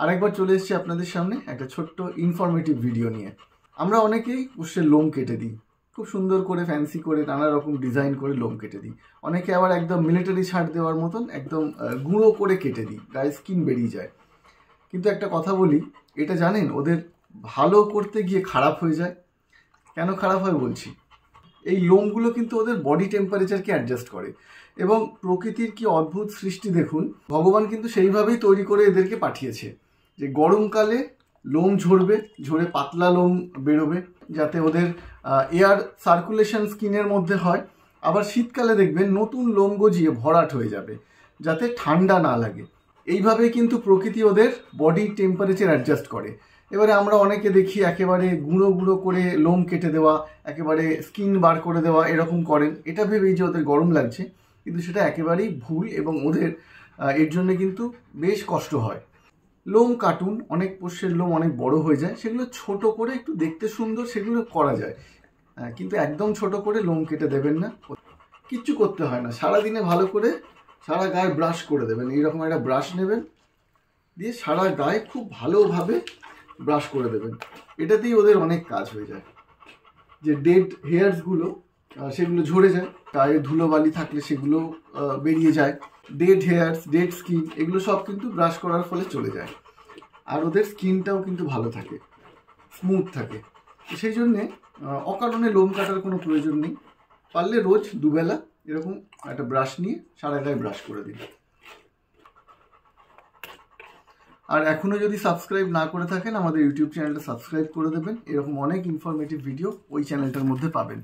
আরেকবার চলে এসেছি আপনাদের সামনে একটা ছোট্ট ইনফরমেটিভ ভিডিও নিয়ে। আমরা অনেকেই পোষ্যের লোম কেটে দিই, খুব সুন্দর করে ফ্যান্সি করে নানা রকম ডিজাইন করে লোম কেটে দিই। অনেকে আবার একদম মিলিটারি ছাড় দেওয়ার মতন একদম গুঁড়ো করে কেটে দিই, গায়ে স্কিন বেরিয়ে যায়। কিন্তু একটা কথা বলি, এটা জানেন ওদের ভালো করতে গিয়ে খারাপ হয়ে যায়। কেন খারাপ হয় বলছি, এই লোমগুলো কিন্তু ওদের বডি টেম্পারেচারকে অ্যাডজাস্ট করে এবং প্রকৃতির কি অদ্ভুত সৃষ্টি দেখুন। ভগবান কিন্তু সেইভাবেই তৈরি করে এদেরকে পাঠিয়েছে যে গরমকালে লোম ঝরবে, ঝরে পাতলা লোম বেরোবে যাতে ওদের এয়ার সার্কুলেশন স্কিনের মধ্যে হয়। আবার শীতকালে দেখবেন নতুন লোম গজিয়ে ভরাট হয়ে যাবে যাতে ঠান্ডা না লাগে। এইভাবেই কিন্তু প্রকৃতি ওদের বডি টেম্পারেচার অ্যাডজাস্ট করে। এবারে আমরা অনেকে দেখি একেবারে গুঁড়ো গুঁড়ো করে লোম কেটে দেওয়া, একেবারে স্কিন বার করে দেওয়া, এরকম করেন এটা ভেবেই যে ওদের গরম লাগছে, কিন্তু সেটা একেবারেই ভুল এবং ওদের এর জন্য কিন্তু বেশ কষ্ট হয়। লোম কাটুন, অনেক পোষ্যের লোম অনেক বড় হয়ে যায়, সেগুলো ছোট করে একটু দেখতে সুন্দর সেগুলো করা যায়, কিন্তু একদম ছোট করে লোম কেটে দেবেন না। কিচ্ছু করতে হয় না, সারাদিনে ভালো করে সারা গায়ে ব্রাশ করে দেবেন। এইরকম একটা ব্রাশ নেবেন, দিয়ে সারা গায়ে খুব ভালোভাবে ব্রাশ করে দেবেন। এটাতেই ওদের অনেক কাজ হয়ে যায়। যে ডেড হেয়ারসগুলো সেগুলো ঝরে যায়, গায়ে ধুলোবালি থাকলে সেগুলো বেরিয়ে যায়। ডেড হেয়ারস, ডেড স্কিন, এগুলো সব কিন্তু ব্রাশ করার ফলে চলে যায়। আর ওদের স্কিনটাও কিন্তু ভালো থাকে, স্মুথ থাকে। সেই জন্যে অকারণে লোম কাটার কোনো প্রয়োজন নেই। পারলে রোজ দুবেলা এরকম একটা ব্রাশ নিয়ে সারা গায়ে ব্রাশ করে দিন। আর এখনও যদি সাবস্ক্রাইব না করে থাকেন আমাদের ইউটিউব চ্যানেলটা সাবস্ক্রাইব করে দেবেন। এরকম অনেক ইনফরমেটিভ ভিডিও ওই চ্যানেলটার মধ্যে পাবেন।